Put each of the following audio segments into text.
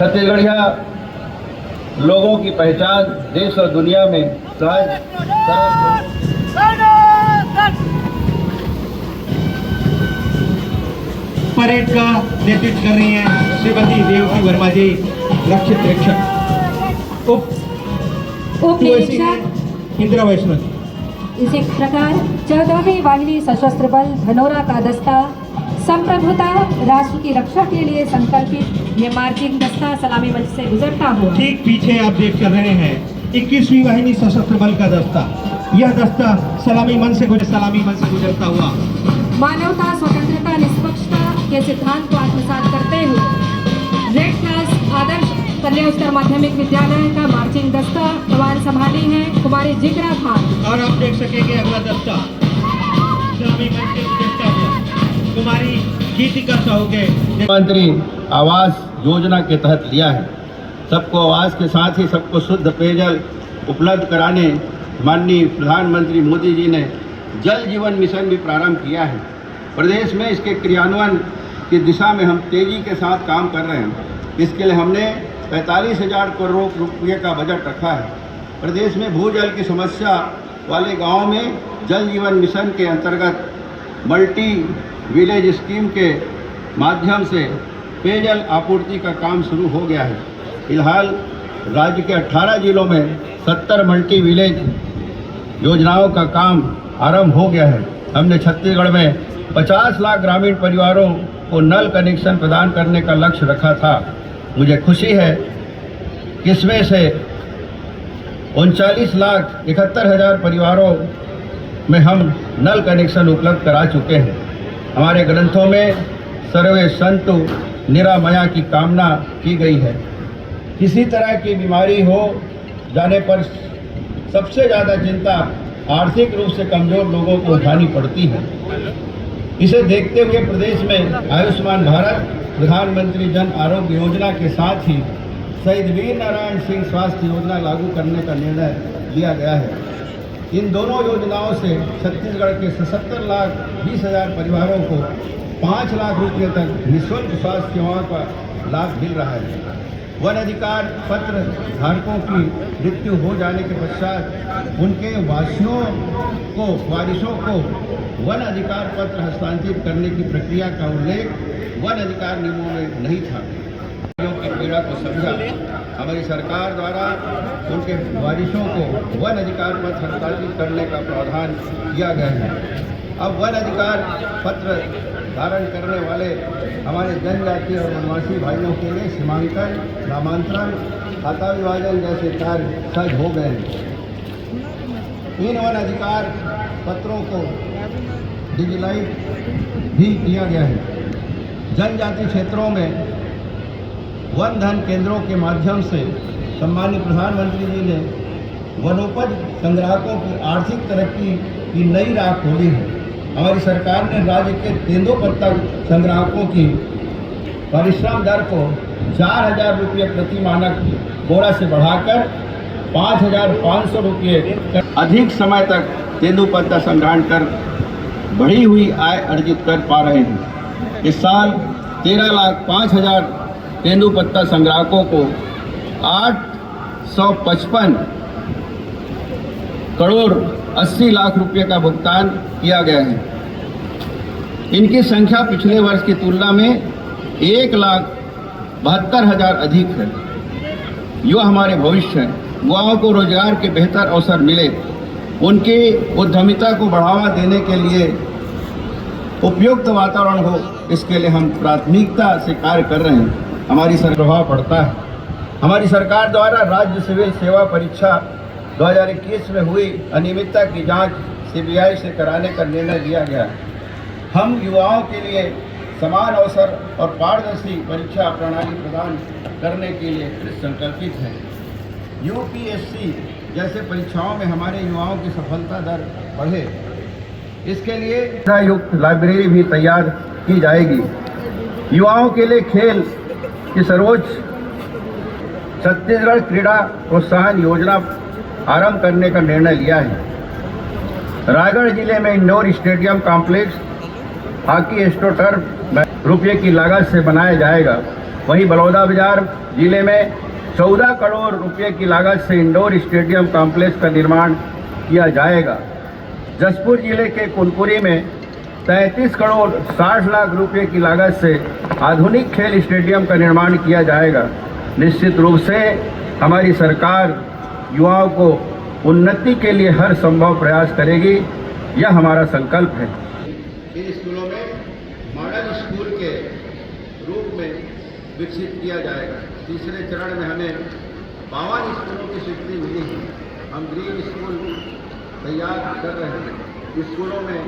छत्तीसगढ़िया लोगों की पहचान देश और दुनिया में परेड का नेतृत्व कर रही हैं श्रीमती देवकी वर्मा जी, रक्षित प्रेक्षक उप निरीक्षक इंदिरा वैष्णव। इसी प्रकार 14वीं वाहिनी सशस्त्र बल धनोरा का दस्ता संप्रभुता राष्ट्र की रक्षा के लिए संकल्पित ये मार्चिंग दस्ता सलामी मंच से गुजरता हुआ ठीक पीछे आप देख कर रहे हैं 21वीं वाहिनी सशस्त्र बल का दस्ता। यह दस्ता सलामी मंच से गुजरता हुआ मानवता, स्वतंत्रता, निष्पक्षता के सिद्धांत को आत्मसात करते हुए रेड क्लास आदर्श कन्या उच्चतर माध्यमिक विद्यालय का मार्चिंग दस्ता कमान संभाली है कुमारी जिगरा खान। और आप देख सकेंगे अगला दस्ता सलामी मंच से गुजरता हुआ कुमारी गीतिका साहू के मुख्यमंत्री आवास योजना के तहत लिया है। सबको आवास के साथ ही सबको शुद्ध पेयजल उपलब्ध कराने माननीय प्रधानमंत्री मोदी जी ने जल जीवन मिशन भी प्रारंभ किया है। प्रदेश में इसके क्रियान्वयन की दिशा में हम तेजी के साथ काम कर रहे हैं। इसके लिए हमने 45,000 करोड़ रुपये का बजट रखा है। प्रदेश में भूजल की समस्या वाले गाँव में जल जीवन मिशन के अंतर्गत मल्टी विलेज स्कीम के माध्यम से पेयजल आपूर्ति का काम शुरू हो गया है। फिलहाल राज्य के 18 जिलों में 70 मल्टी विलेज योजनाओं का काम आरंभ हो गया है। हमने छत्तीसगढ़ में 50 लाख ग्रामीण परिवारों को नल कनेक्शन प्रदान करने का लक्ष्य रखा था। मुझे खुशी है कि इसमें से 39,71,000 परिवारों में हम नल कनेक्शन उपलब्ध करा चुके हैं। हमारे ग्रंथों में सर्वे संतु निरामया की कामना की गई है। किसी तरह की बीमारी हो जाने पर सबसे ज़्यादा चिंता आर्थिक रूप से कमज़ोर लोगों को उठानी पड़ती है। इसे देखते हुए प्रदेश में आयुष्मान भारत, प्रधानमंत्री जन आरोग्य योजना के साथ ही शहीद वीर नारायण सिंह स्वास्थ्य योजना लागू करने का निर्णय लिया गया है। इन दोनों योजनाओं से छत्तीसगढ़ के 77,20,000 परिवारों को 5 लाख रुपये तक निःशुल्क स्वास्थ्य सेवाओं का लाभ मिल रहा है। वन अधिकार पत्र धारकों की मृत्यु हो जाने के पश्चात उनके वारिसों को वन अधिकार पत्र हस्तांतरित करने की प्रक्रिया का उल्लेख वन अधिकार नियमों में नहीं था। की पीड़ा को समझा हमारी सरकार द्वारा उनके वारिसों को वन अधिकार पत्र हस्तांतरित करने का प्रावधान किया गया है। अब वन अधिकार पत्र धारण करने वाले हमारे जनजातीय और वनवासी भाइयों के लिए सीमांकन, नामांतरण, खाता विभाजन जैसे कार्य सहज हो गए हैं। इन वन अधिकार पत्रों को डिजिटलाइज भी किया गया है। जनजातीय क्षेत्रों में वन धन केंद्रों के माध्यम से सम्मानित प्रधानमंत्री जी ने वनोपज संग्राहकों की आर्थिक तरक्की की नई राह खोली है। हमारी सरकार ने राज्य के तेंदुपत्ता संग्राहकों की परिश्रम दर को 4,000 रुपये प्रति मानक बोरा से बढ़ाकर 5,500 रुपये अधिक समय तक तेंदुपत्ता संग्रहण कर बढ़ी हुई आय अर्जित कर पा रहे हैं। इस साल 13,05,000 तेंदुपत्ता संग्राहकों को 855 करोड़ 80 लाख रुपए का भुगतान किया गया है। इनकी संख्या पिछले वर्ष की तुलना में 1,72,000 अधिक है। युवा हमारे भविष्य हैं। युवाओं को रोजगार के बेहतर अवसर मिले, उनकी उद्यमिता को बढ़ावा देने के लिए उपयुक्त वातावरण हो, इसके लिए हम प्राथमिकता से कार्य कर रहे हैं। हमारी प्रभाव पड़ता है। हमारी सरकार द्वारा राज्य सिविल सेवा परीक्षा 2021 में हुई अनियमितता की जांच सीबीआई से कराने का निर्णय लिया गया है। हम युवाओं के लिए समान अवसर और पारदर्शी परीक्षा प्रणाली प्रदान करने के लिए संकल्पित हैं। यूपीएससी जैसे परीक्षाओं में हमारे युवाओं की सफलता दर बढ़े, इसके लिए युक्त लाइब्रेरी भी तैयार की जाएगी। युवाओं के लिए खेल की सर्वोच्च छत्तीसगढ़ क्रीड़ा प्रोत्साहन योजना आरंभ करने का निर्णय लिया है। रायगढ़ जिले में indoor stadium complex hockey astroturf रुपये की लागत से बनाया जाएगा। वहीं बलौदाबाजार जिले में 14 करोड़ रुपए की लागत से इंडोर स्टेडियम कॉम्प्लेक्स का निर्माण किया जाएगा। जसपुर जिले के कुनकुरी में 33 करोड़ 60 लाख रुपए की लागत से आधुनिक खेल स्टेडियम का निर्माण किया जाएगा। निश्चित रूप से हमारी सरकार युवाओं को उन्नति के लिए हर संभव प्रयास करेगी, यह हमारा संकल्प है। इन स्कूलों में मॉडल स्कूल के रूप में विकसित किया जाएगा। तीसरे चरण में हमें 52 स्कूलों की स्वीकृति मिली है। हम ग्रीन स्कूल तैयार कर रहे हैं। स्कूलों में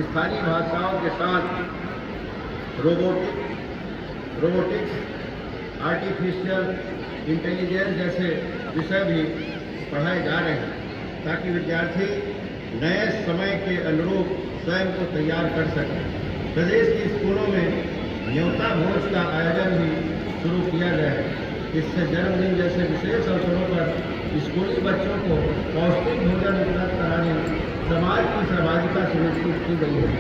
स्थानीय भाषाओं के साथ रोबोटिक्स, आर्टिफिशियल इंटेलिजेंस जैसे विषय भी पढ़ाए जा रहे हैं, ताकि विद्यार्थी नए समय के अनुरूप स्वयं को तैयार कर सकें। प्रदेश के स्कूलों में न्योता भोज का आयोजन भी शुरू किया गया है। इससे जन्मदिन जैसे विशेष अवसरों पर स्कूली बच्चों को पौष्टिक भोजन उपलब्ध कराने समाज की सहभागिता सुनिश्चित की गई है।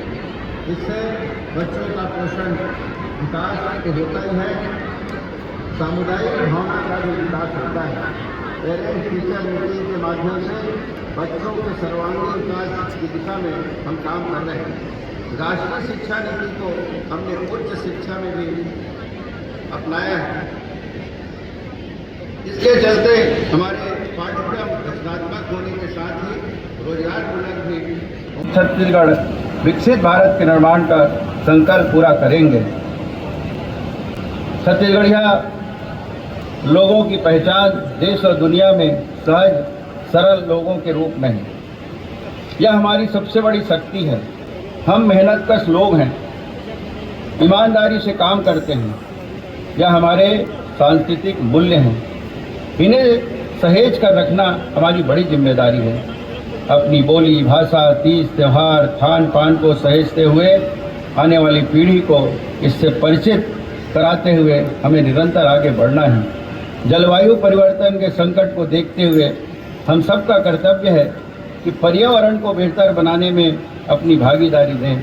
इससे बच्चों का पोषण विकास तो होता ही है, सामुदायिक भावना का भी विकास होता है। पेरेंट्स टीचर मीटिंग के माध्यम से बच्चों के सर्वांगीण विकास की दिशा में हम काम कर रहे हैं। राष्ट्रीय शिक्षा नीति को हमने उच्च शिक्षा में भी अपनाया है। इसके चलते हमारे पाठ्यक्रम रचनात्मक होने के साथ ही रोजगार मूलक भी छत्तीसगढ़ विकसित भारत के निर्माण का संकल्प पूरा करेंगे। छत्तीसगढ़िया लोगों की पहचान देश और दुनिया में सहज सरल लोगों के रूप में है। यह हमारी सबसे बड़ी शक्ति है। हम मेहनतकश लोग हैं, ईमानदारी से काम करते हैं। यह हमारे सांस्कृतिक मूल्य हैं। इन्हें सहेज कर रखना हमारी बड़ी जिम्मेदारी है। अपनी बोली, भाषा, तीज त्यौहार, खान पान को सहेजते हुए आने वाली पीढ़ी को इससे परिचित कराते हुए हमें निरंतर आगे बढ़ना है। जलवायु परिवर्तन के संकट को देखते हुए हम सबका कर्तव्य है कि पर्यावरण को बेहतर बनाने में अपनी भागीदारी दें।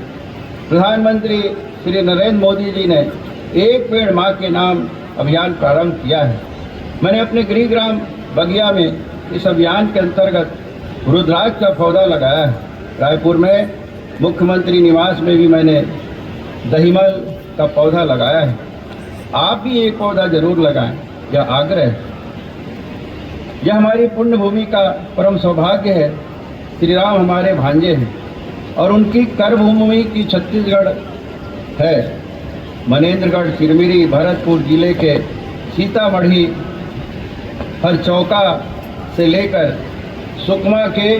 प्रधानमंत्री श्री नरेंद्र मोदी जी ने एक पेड़ माँ के नाम अभियान प्रारंभ किया है। मैंने अपने गृह ग्राम बगिया में इस अभियान के अंतर्गत रुद्राक्ष का पौधा लगाया है। रायपुर में मुख्यमंत्री निवास में भी मैंने दहीमल का पौधा लगाया है। आप भी एक पौधा जरूर लगाएं, यह आग्रह है। यह हमारी पुण्य भूमि का परम सौभाग्य है। श्री राम हमारे भांजे हैं और उनकी कर्मभूमि की छत्तीसगढ़ है। मनेन्द्रगढ़, चिरमिरी, भरतपुर जिले के सीतामढ़ी, हरचौका से लेकर सुकमा के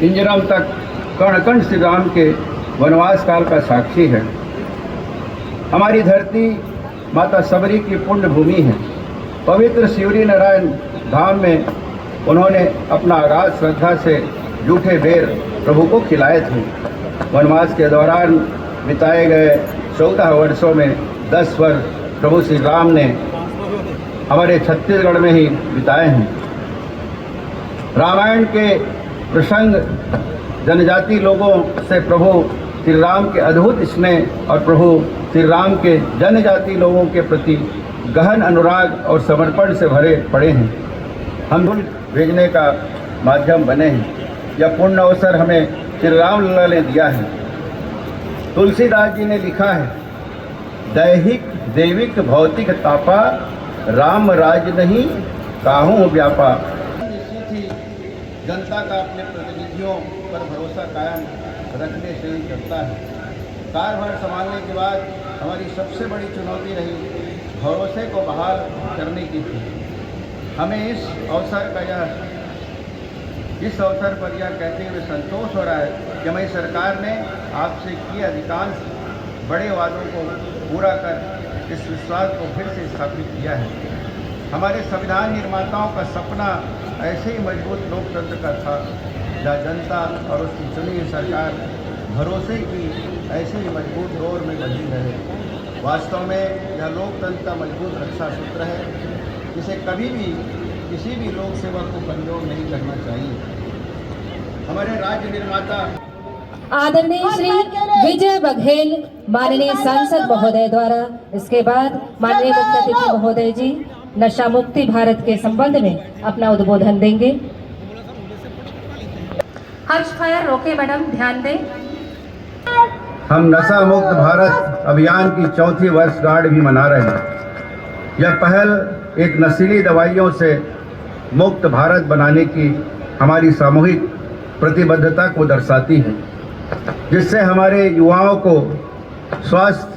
इंजरम तक कण कण श्री राम के वनवास काल का साक्षी है। हमारी धरती माता सबरी की पुण्य भूमि है। पवित्र शिवरी नारायण धाम में उन्होंने अपना आगाज श्रद्धा से जूठे बेर प्रभु को खिलाए थे। वनवास के दौरान बिताए गए 14 वर्षों में 10 वर्ष प्रभु श्री राम ने हमारे छत्तीसगढ़ में ही बिताए हैं। रामायण के प्रसंग जनजाति लोगों से प्रभु श्री राम के अद्भुत स्नेह और प्रभु श्री राम के जनजाति लोगों के प्रति गहन अनुराग और समर्पण से भरे पड़े हैं। हम फूल भेजने का माध्यम बने हैं। यह पुण्य अवसर हमें श्री राम लला ने दिया है। तुलसीदास जी ने लिखा है, दैहिक देविक भौतिक तापा, राम राज नहीं काहूँ व्यापा। निश्चित ही जनता का अपने प्रतिनिधियों पर भरोसा कायम रखने से ही करता है। कार्यभार संभालने के बाद हमारी सबसे बड़ी चुनौती रही भरोसे को बहाल करने की थी। हमें इस अवसर पर यह कहते हुए संतोष हो रहा है कि हमारी सरकार ने आपसे किए अधिकांश बड़े वादों को पूरा कर इस विश्वास को फिर से स्थापित किया है। हमारे संविधान निर्माताओं का सपना ऐसे ही मजबूत लोकतंत्र का था, जहाँ जनता और उसकी चुनी हुई सरकार भरोसे की ऐसे ही मजबूत डोर में बंधी रहे। वास्तव में यह लोकतंत्र का मजबूत रक्षा सूत्र है, जिसे कभी भी किसी भी लोक सेवक को कमजोर नहीं करना चाहिए। हमारे राज्य निर्माता आदरणीय श्री विजय बघेल माननीय सांसद महोदय द्वारा, इसके बाद माननीय मुख्य अतिथि महोदय जी नशा मुक्ति भारत के संबंध में अपना उद्बोधन देंगे। हर्ष फायर रोके मैडम, ध्यान दें। हम नशा मुक्त भारत अभियान की चौथी वर्षगांठ भी मना रहे हैं। यह पहल एक नशीली दवाइयों से मुक्त भारत बनाने की हमारी सामूहिक प्रतिबद्धता को दर्शाती है, जिससे हमारे युवाओं को स्वस्थ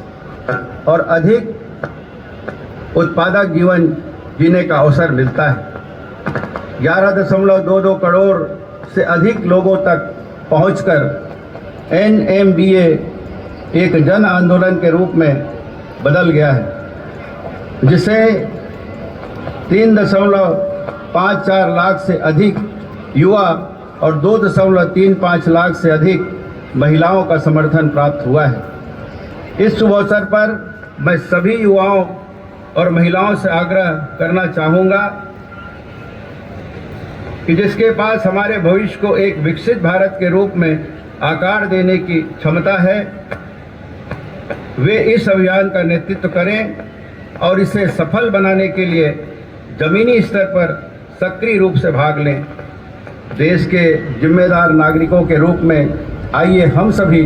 और अधिक उत्पादक जीवन जीने का अवसर मिलता है। 11.22 करोड़ से अधिक लोगों तक पहुंचकर NMBA एक जन आंदोलन के रूप में बदल गया है, जिसे 3.54 लाख से अधिक युवा और 2.35 लाख से अधिक महिलाओं का समर्थन प्राप्त हुआ है। इस शुभ अवसर पर मैं सभी युवाओं और महिलाओं से आग्रह करना चाहूँगा कि जिसके पास हमारे भविष्य को एक विकसित भारत के रूप में आकार देने की क्षमता है, वे इस अभियान का नेतृत्व करें और इसे सफल बनाने के लिए जमीनी स्तर पर सक्रिय रूप से भाग लें। देश के जिम्मेदार नागरिकों के रूप में आइए हम सभी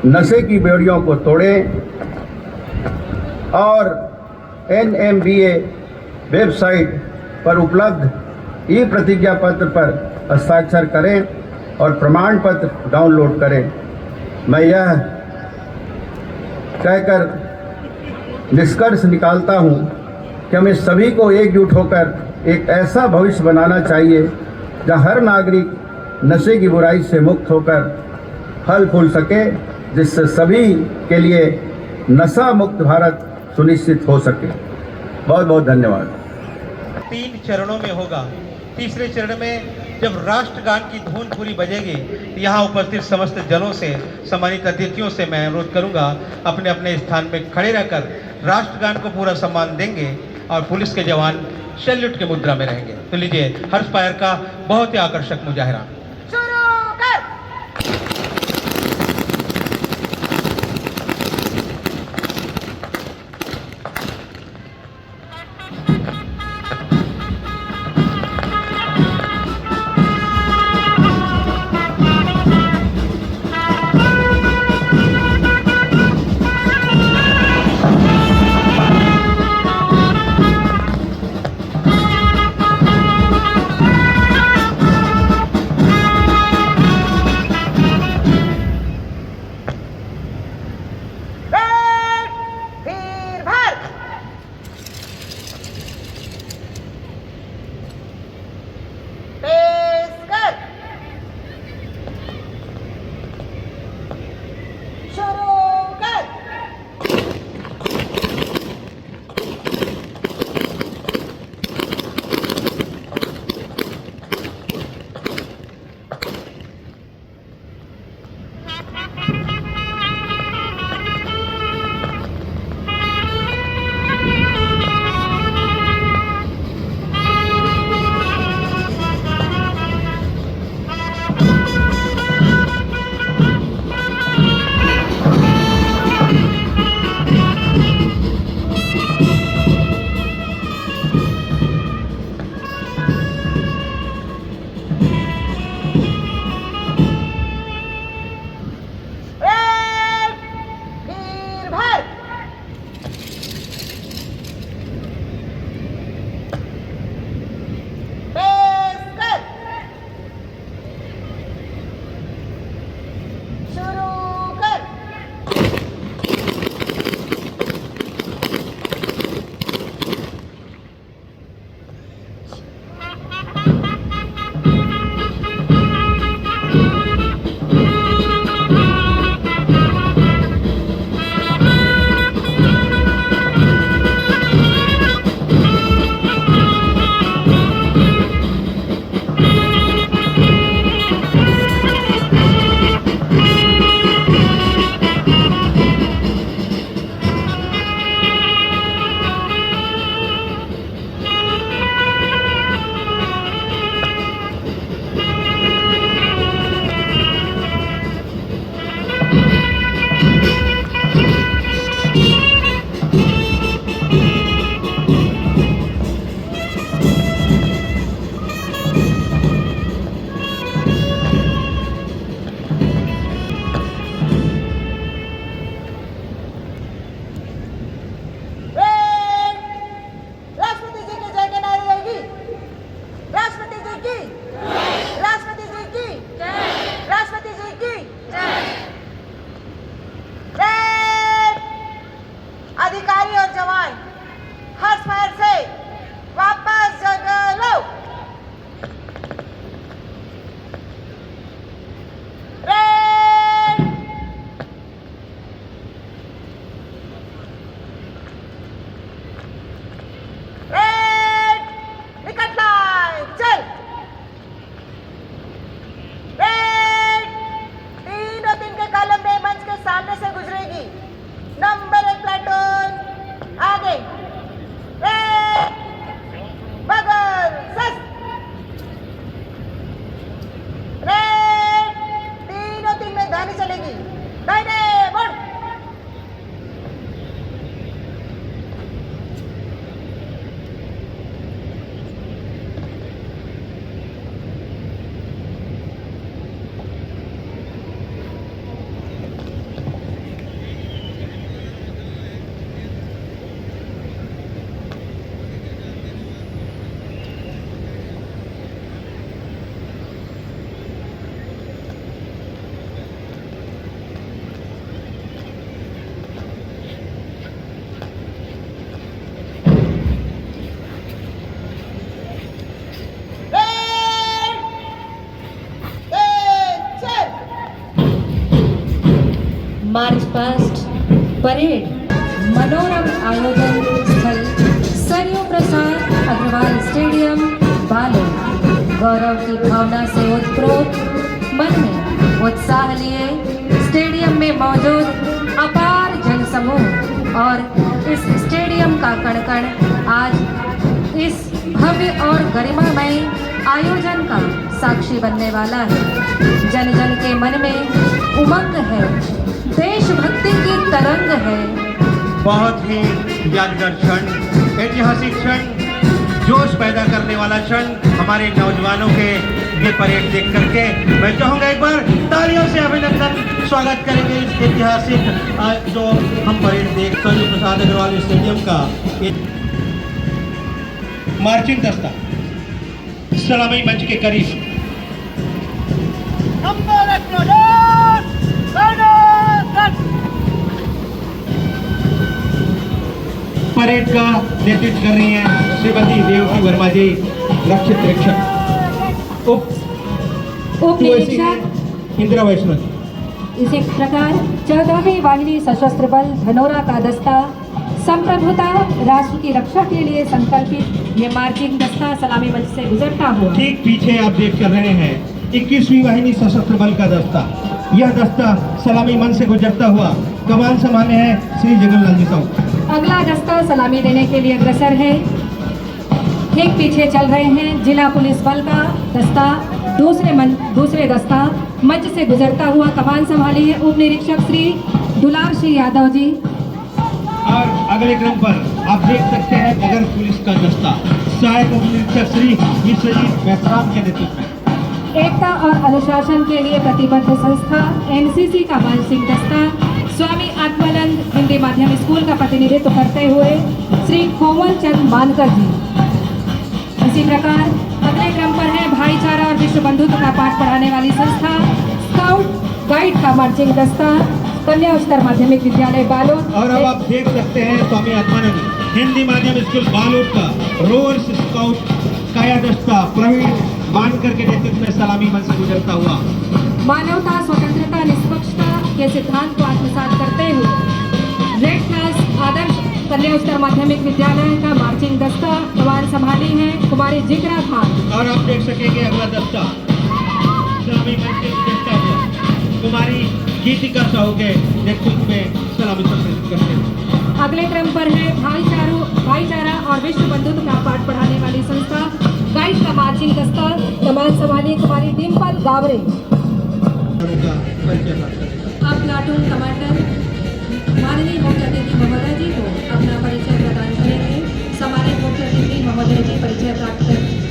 नशे की बेड़ियों को तोड़ें और NMBA वेबसाइट पर उपलब्ध ई प्रतिज्ञा पत्र पर हस्ताक्षर करें और प्रमाण पत्र डाउनलोड करें। मैं यह कहकर निष्कर्ष निकालता हूं कि हमें सभी को एकजुट होकर एक ऐसा भविष्य बनाना चाहिए जहां हर नागरिक नशे की बुराई से मुक्त होकर फल फूल सके, जिससे सभी के लिए नशा मुक्त भारत सुनिश्चित हो सके। बहुत बहुत धन्यवाद। 3 चरणों में होगा। तीसरे चरण में जब राष्ट्रगान की धुन पूरी बजेगी, यहाँ उपस्थित समस्त जनों से, सम्मानित अतिथियों से मैं अनुरोध करूंगा अपने अपने स्थान में खड़े रहकर राष्ट्रगान को पूरा सम्मान देंगे और पुलिस के जवान सैल्यूट के मुद्रा में रहेंगे। तो लीजिए हर्ष फायर का बहुत ही आकर्षक मुजाहिरा। मार्च पास्ट परेड मनोरम आयोजन स्थल सरयू प्रसाद अग्रवाल स्टेडियम बालोद गौरव की भावना से ओतप्रोत मन में उत्साह लिए स्टेडियम में मौजूद अपार जनसमूह और इस स्टेडियम का कण-कण आज इस भव्य और गरिमामय आयोजन का साक्षी बनने वाला है। जन जन के मन में उमंग है, देशभक्ति की तरंग है। बहुत ही यादगार क्षण, ऐतिहासिक क्षण, जोश पैदा करने वाला क्षण हमारे नौजवानों के ये परेड देख करके मैं चाहूँगा एक बार तालियों से अभिनंदन स्वागत करेंगे इस ऐतिहासिक जो हम परेड देख सरयू प्रसाद अग्रवाल स्टेडियम का मार्चिंग दस्ता सलामी मंच के करीब परेड का नेतृत्व कर रही हैं श्रीमती देवकी वर्मा जी, रक्षित रक्षक उप निरीक्षक इंदिरा वैष्णव जी। इसी प्रकार 14वीं वाहिनी सशस्त्र बल धनोरा का दस्ता संप्रभुता राष्ट्र की रक्षा के लिए संकल्पित ये मार्चिंग दस्ता सलामी मंच से गुजरता हुआ ठीक पीछे आप देख कर रहे हैं 21वीं वाहिनी सशस्त्र बल का दस्ता। यह दस्ता सलामी मंच से गुजरता हुआ कमान संभाले हैं श्री जगन्नाथ जी साहब। अगला दस्ता सलामी देने के लिए अग्रसर है। ठीक पीछे चल रहे हैं जिला पुलिस बल का दस्ता। दूसरे दस्ता मंच से गुजरता हुआ कमान संभाली है उप निरीक्षक श्री दुलार सिंह यादव जी। और अगले क्रम पर आप देख सकते हैं नगर पुलिस का दस्ता सहायक उप निरीक्षक श्री विश्वजीत मेहराम के नेतृत्व में। एकता और अनुशासन के लिए प्रतिबद्ध संस्था एनसीसी का मानसिक दस्ता स्वामी आत्मानंद हिंदी माध्यम स्कूल का प्रतिनिधित्व करते हुए श्री कोमल चंद मानकर जी। इसी प्रकार अगले क्रम पर है भाईचारा और विश्व बंधुत्व का पाठ पढ़ाने वाली संस्था स्काउट गाइड का मार्चिंग दस्ता कन्या उच्चतर माध्यमिक विद्यालय बालोद। और अब आप देख सकते हैं स्वामी आत्मानंद हिंदी माध्यम स्कूल बालोद का रोवर्स स्काउट का यह दस्ता प्रवीण मानकर के नेतृत्व में सलामी मंच से गुजरता हुआ मानवता, स्वतंत्रता, निष्पक्षता के सिद्धांत को आत्मसात करते हुए रेड क्लास आदर्श कन्या उच्चतर माध्यमिक विद्यालय का मार्चिंग दस्ता कमान संभाली है कुमारी जिगरा खान। और आप देख सकेंगे अगला दस्ता सलामी मंच से गुजरता हुआ कुमारी गीतिका साहू के नेतृत्व में सलामी संप्रेषित करते हैं। अगले क्रम पर है भाईचारा और विश्व बंधुत्व का पाठ पढ़ाने वाली संस्था गाइड का मार्चिंग दस्ता कमान संभाली कुमारी डिम्पल गावरे। अब प्लाटून कमांडर माननीय मुख्य अतिथि महोदय जी को अपना परिचय प्रदान करेंगे। सम्मानित मुख्य अतिथि महोदय जी परिचय प्राप्त करें।